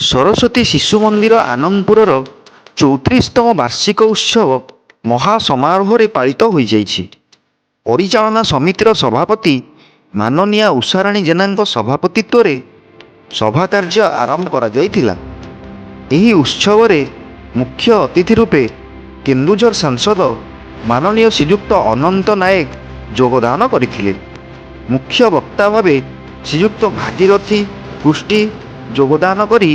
ସରସ୍ୱତୀ ଶିଶୁ ମନ୍ଦିର ଆନନ୍ଦପୁରର 34ତମ ବାର୍ଷିକ ଉତ୍ସବ ମହା ସମାରୋହରେ ପାଳିତ ହୋଇଯାଇଛି। ପରିଚାଳନା ସମିତିର ସଭାପତି ମାନନୀୟା ଉଷାରାଣୀ ଜେନାଙ୍କ ସଭାପତିତ୍ୱରେ ସଭା କାର୍ଯ୍ୟ ଆରମ୍ଭ କରାଯାଇଥିଲା। ଏହି ଉତ୍ସବରେ ମୁଖ୍ୟ ଅତିଥି ରୂପେ କେନ୍ଦୁଝର ସାଂସଦ ମାନନୀୟ ଶ୍ରୀଯୁକ୍ତ ଅନନ୍ତ ନାୟକ ଯୋଗଦାନ କରିଥିଲେ। ମୁଖ୍ୟ ବକ୍ତା ଭାବେ ଶ୍ରୀଯୁକ୍ତ ଭାଗୀରଥୀ ପୃଷ୍ଟି ଯୋଗଦାନ କରି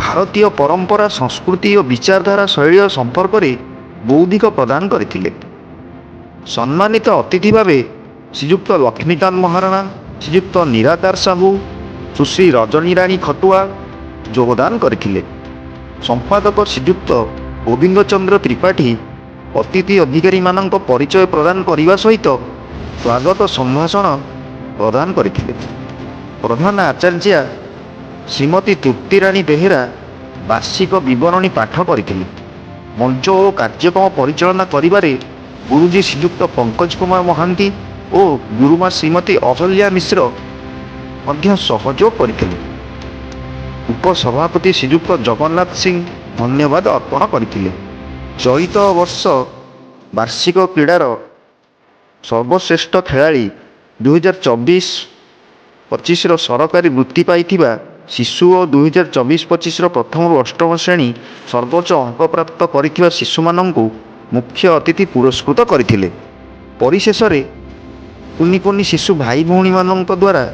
ଭାରତୀୟ ପରମ୍ପରା ସଂସ୍କୃତି ଓ ବିଚାରଧାରା ଶୈଳୀ ସମ୍ପର୍କରେ ବୌଦ୍ଧିକ ପ୍ରଦାନ କରିଥିଲେ। ସମ୍ମାନିତ ଅତିଥି ଭାବେ ଶ୍ରୀଯୁକ୍ତ ଲକ୍ଷ୍ମୀକାନ୍ତ ମହାରଣା, ଶ୍ରୀଯୁକ୍ତ ନିରାକାର ସାହୁ, ସୁଶ୍ରୀ ରଜନୀରାଣୀ ଖଟୁଆ ଯୋଗଦାନ କରିଥିଲେ। ସମ୍ପାଦକ ଶ୍ରୀଯୁକ୍ତ ଗୋବିନ୍ଦ ଚନ୍ଦ୍ର ତ୍ରିପାଠୀ ଅତିଥି ଅଧିକାରୀମାନଙ୍କ ପରିଚୟ ପ୍ରଦାନ କରିବା ସହିତ ସ୍ୱାଗତ ସମ୍ଭାଷଣ ପ୍ରଦାନ କରିଥିଲେ। ପ୍ରଧାନ ଆଚାର୍ଯ୍ୟା ଶ୍ରୀମତୀ ତୃପ୍ତିରାଣୀ ବେହେରା ବାର୍ଷିକ ବିବରଣୀ ପାଠ କରିଥିଲେ। ମଞ୍ଚ ଓ କାର୍ଯ୍ୟକ୍ରମ ପରିଚାଳନା କରିବାରେ ଗୁରୁଜୀ ଶ୍ରୀଯୁକ୍ତ ପଙ୍କଜ କୁମାର ମହାନ୍ତି ଓ ଗୁରୁମା ଶ୍ରୀମତୀ ଅହଲ୍ୟା ମିଶ୍ର ମଧ୍ୟ ସହଯୋଗ କରିଥିଲେ। ଉପସଭାପତି ଶ୍ରୀଯୁକ୍ତ ଜଗନ୍ନାଥ ସିଂ ଧନ୍ୟବାଦ ଅର୍ପଣ କରିଥିଲେ। ଚଳିତ ବର୍ଷ ବାର୍ଷିକ କ୍ରୀଡ଼ାର ସର୍ବଶ୍ରେଷ୍ଠ ଖେଳାଳି 2024-25ର ସରକାରୀ ବୃତ୍ତି ପାଇଥିବା ଶିଶୁ ଓ 2024-25ର ପ୍ରଥମରୁ ଅଷ୍ଟମ ଶ୍ରେଣୀ ସର୍ବୋଚ୍ଚ ଅଙ୍କପ୍ରାପ୍ତ କରିଥିବା ଶିଶୁମାନଙ୍କୁ ମୁଖ୍ୟ ଅତିଥି ପୁରସ୍କୃତ କରିଥିଲେ। ପରିଶେଷରେ କୁନି କୁନି ଶିଶୁ ଭାଇ ଭଉଣୀମାନଙ୍କ ଦ୍ୱାରା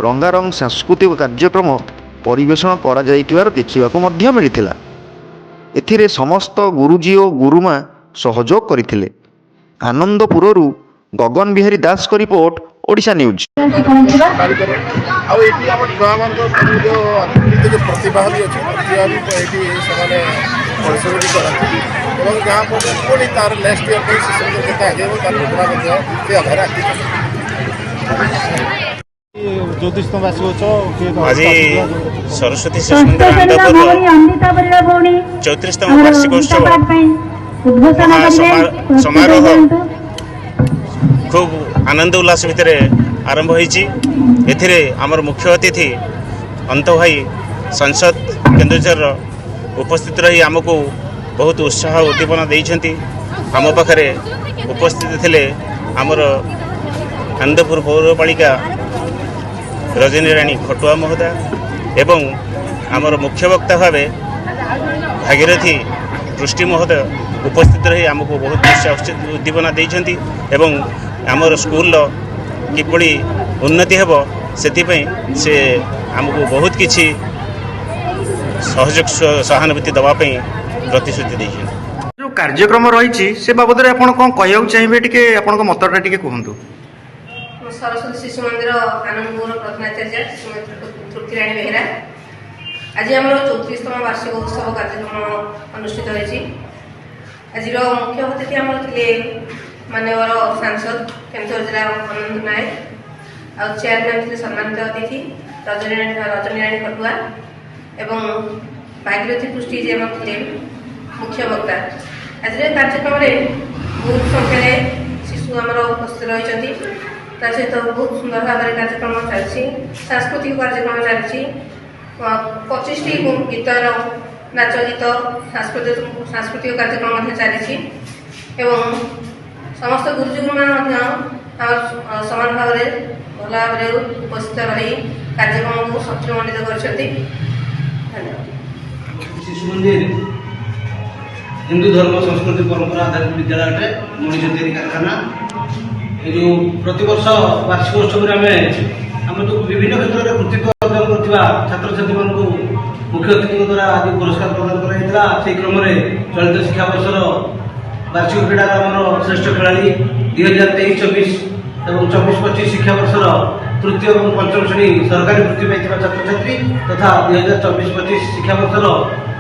ରଙ୍ଗାରଙ୍ଗ ସାଂସ୍କୃତିକ କାର୍ଯ୍ୟକ୍ରମ ପରିବେଷଣ କରାଯାଇଥିବାର ଦେଖିବାକୁ ମଧ୍ୟ ମିଳିଥିଲା। ଏଥିରେ ସମସ୍ତ ଗୁରୁଜୀ ଓ ଗୁରୁମା ସହଯୋଗ କରିଥିଲେ। ଆନନ୍ଦପୁରରୁ ଗଗନ ବିହାରୀ ଦାସଙ୍କ ରିପୋର୍ଟ, ଓଡ଼ିଶା ନ୍ୟୁଜ୍। ଆଉ ଏଠି ଆମ ଛୁଆମାନଙ୍କର ଯେଉଁ ପ୍ରତିଭା ବି ଅଛି, ପ୍ରତିଭା ବି ଏଠି ସେମାନେ ପରିଶ୍ରମ ବି କରନ୍ତି ଏବଂ ଗାଁ ପର୍ଯ୍ୟନ୍ତ ପୁଣି ତା'ର ନେକ୍ସଟ ଇୟର୍ ପାଇଁ ଶିଶୁ କେତେ ଆଗେଇବ ତା'ର ଯୋଜନା ମଧ୍ୟ ସେ ଆଧାରରେ ଆକ୍ଟିଭ। ଆଜି ସରସ୍ୱତୀ ଶିଶୁ ମନ୍ଦିର ଆନନ୍ଦପୁରର 34ତମ ବାର୍ଷିକ ଉତ୍ସବ ସମାରୋହ ଖୁବ୍ ଆନନ୍ଦ ଉଲ୍ଲାସ ଭିତରେ ଆରମ୍ଭ ହୋଇଛି। ଏଥିରେ ଆମର ମୁଖ୍ୟ ଅତିଥି ଅନନ୍ତ ଭାଇ ସାଂସଦ କେନ୍ଦୁଝରର ଉପସ୍ଥିତ ରହି ଆମକୁ ବହୁତ ଉତ୍ସାହ ଉଦ୍ଦୀପନା ଦେଇଛନ୍ତି। ଆମ ପାଖରେ ଉପସ୍ଥିତ ଥିଲେ ଆମର ଆନନ୍ଦପୁର ପୌରପାଳିକା ରଜନୀରାଣୀ ଖଟୁଆ ମହୋଦୟା ଏବଂ ଆମର ମୁଖ୍ୟ ବକ୍ତା ଭାବେ ଭାଗୀରଥୀ ପୃଷ୍ଟି ମହୋଦୟ ଉପସ୍ଥିତ ରହି ଆମକୁ ବହୁତ ଉତ୍ସାହ ଉଦ୍ଦୀପନା ଦେଇଛନ୍ତି ଏବଂ ଆମର ସ୍କୁଲର କିଭଳି ଉନ୍ନତି ହେବ ସେଥିପାଇଁ ସେ ଆମକୁ ବହୁତ କିଛି ସହଯୋଗ ସହାନୁଭୂତି ଦେବା ପାଇଁ ପ୍ରତିଶ୍ରୁତି ଦେଇଛନ୍ତି। ଯେଉଁ କାର୍ଯ୍ୟକ୍ରମ ରହିଛି ସେ ବାବଦରେ ଆପଣ କ'ଣ କହିବାକୁ ଚାହିଁବେ, ଟିକେ ଆପଣଙ୍କ ମତଟା ଟିକେ କୁହନ୍ତୁ। ସରସ୍ୱତୀ ଶିଶୁ ମନ୍ଦିର ଆନନ୍ଦପୁର ପ୍ରଧାନାଚାର୍ଯ୍ୟା ତୃପ୍ତିରାଣୀ ବେହେରା, ଆଜି ଆମର 34ତମ ବାର୍ଷିକ ଉତ୍ସବ କାର୍ଯ୍ୟକ୍ରମ ଅନୁଷ୍ଠିତ ହୋଇଛି। ଆଜିର ମୁଖ୍ୟ ଅତିଥି ଆମର ଥିଲେ ମାନ୍ୟବର ସାଂସଦ କେନ୍ଦୁଝର ଜିଲ୍ଲା ଅନନ୍ତ ନାୟକ, ଆଉ ଚେୟାରମ୍ୟାନ୍ ଥିଲେ ସମ୍ମାନିତ ଅତିଥି ରଜନୀରାଣୀ ଖଟୁଆ ଏବଂ ଭାଗୀରଥୀ ପୃଷ୍ଟି ଯେ ଆମର ଥିଲେ ମୁଖ୍ୟ ବକ୍ତା। ଆଜିର କାର୍ଯ୍ୟକ୍ରମରେ ବହୁତ ସଂଖ୍ୟାରେ ଶିଶୁ ଆମର ଉପସ୍ଥିତ ରହିଛନ୍ତି। ତା ସହିତ ବହୁତ ସୁନ୍ଦର ଭାବରେ କାର୍ଯ୍ୟକ୍ରମ ଚାଲିଛି, ସାଂସ୍କୃତିକ କାର୍ଯ୍ୟକ୍ରମ ଚାଲିଛି। 25ଟି ଗୀତର ନାଚ ଗୀତ ସାଂସ୍କୃତିକ କାର୍ଯ୍ୟକ୍ରମ ମଧ୍ୟ ଚାଲିଛି ଏବଂ ସମସ୍ତ ଗୁରୁଜୀମାନେ ମଧ୍ୟ ଆମର ସମାନ ଭାବରେ ଭଲ ଭାବରେ ଉପସ୍ଥିତ ରହି କାର୍ଯ୍ୟକ୍ରମକୁ ସଫଳମଣ୍ଡିତ କରିଛନ୍ତି। ଧନ୍ୟବାଦ। ଶିଶୁ ମନ୍ଦିର ହିନ୍ଦୁ ଧର୍ମ ସଂସ୍କୃତି ପରମ୍ପରା ଆଧାରିତ ବିଦ୍ୟାଳୟ ଅଟେ, ମଣିଷ ତିଆରି କାରଖାନା। ଏ ଯେଉଁ ପ୍ରତିବର୍ଷ ବାର୍ଷିକ ଉତ୍ସବରେ ଆମେ ଯେଉଁ ବିଭିନ୍ନ କ୍ଷେତ୍ରରେ କୃତିତ୍ୱ ଅର୍ଜନ କରୁଥିବା ଛାତ୍ରଛାତ୍ରୀମାନଙ୍କୁ ମୁଖ୍ୟ ଅତିଥିଙ୍କ ଦ୍ୱାରା ଆଜି ପୁରସ୍କାର ପ୍ରଦାନ କରାଯାଇଥିଲା। ସେହି କ୍ରମରେ ଚଳିତ ଶିକ୍ଷାବର୍ଷର ବାର୍ଷିକ କ୍ରୀଡ଼ାର ଆମର ଶ୍ରେଷ୍ଠ ଖେଳାଳି 2023-24 ଏବଂ 24-25 ଶିକ୍ଷାବର୍ଷର ତୃତୀୟ ଏବଂ ପଞ୍ଚମ ଶ୍ରେଣୀ ସରକାରୀ ବୃତ୍ତି ପାଇଥିବା ଛାତ୍ରଛାତ୍ରୀ ତଥା 2024-25 ଶିକ୍ଷାବର୍ଷର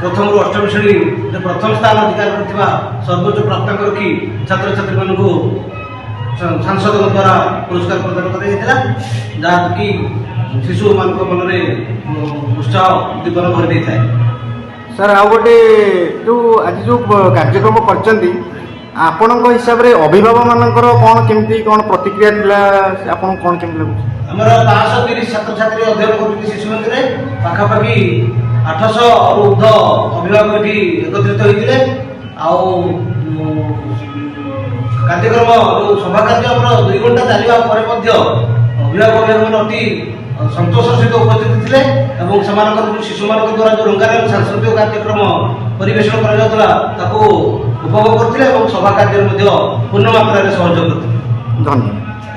ପ୍ରଥମରୁ ଅଷ୍ଟମ ଶ୍ରେଣୀରେ ପ୍ରଥମ ସ୍ଥାନ ଅଧିକାର କରିଥିବା ସର୍ବୋଚ୍ଚ ପ୍ରାପ୍ତାଙ୍କ ରଖି ଛାତ୍ରଛାତ୍ରୀମାନଙ୍କୁ ସାଂସଦଙ୍କ ଦ୍ୱାରା ପୁରସ୍କାର ପ୍ରଦାନ କରାଯାଇଥିଲା, ଯାହାକି ଶିଶୁମାନଙ୍କ ମନରେ ଉତ୍ସାହ ଉଦ୍ଦୀପନା ଭରି ଦେଇଥାଏ। ସାର୍, ଆଉ ଗୋଟେ ଆଜି ଯେଉଁ କାର୍ଯ୍ୟକ୍ରମ କରିଛନ୍ତି, ଆପଣଙ୍କ ହିସାବରେ ଅଭିଭାବକମାନଙ୍କର କ'ଣ କେମିତି କ'ଣ ପ୍ରତିକ୍ରିୟା ଥିଲା, ଆପଣଙ୍କୁ କ'ଣ କେମିତି ଲାଗୁଛି? ଆମର 530 ଛାତ୍ରଛାତ୍ରୀ ଅଧ୍ୟୟନ କରୁଛନ୍ତି ଶିଶୁ ମନ୍ଦିରରେ। ପାଖାପାଖି 800ରୁ ଉର୍ଦ୍ଧ୍ୱ ଅଭିଭାବକ ଏଠି ଏକତ୍ରିତ ହୋଇଥିଲେ। ଆଉ କାର୍ଯ୍ୟକ୍ରମ ଯେଉଁ ସଭା କାର୍ଯ୍ୟ ଆମର 2 ଘଣ୍ଟା ଚାଲିବା ପରେ ମଧ୍ୟ ଅଭିଭାବକମାନେ ଅତି ସନ୍ତୋଷର ସହିତ ଉପସ୍ଥିତ ଥିଲେ ଏବଂ ସେମାନଙ୍କର ଯେଉଁ ଶିଶୁମାନଙ୍କ ଦ୍ୱାରା ଯେଉଁ ରଙ୍ଗାରଙ୍ଗ ସାଂସ୍କୃତିକ କାର୍ଯ୍ୟକ୍ରମ ପରିବେଷଣ କରାଯାଉଥିଲା ତାକୁ ଉପଭୋଗ କରିଥିଲେ ଏବଂ ସଭା କାର୍ଯ୍ୟରେ ମଧ୍ୟ ପୂର୍ଣ୍ଣ ମାତ୍ରାରେ ସହଯୋଗ କରିଥିଲେ। ଧନ୍ୟବାଦ।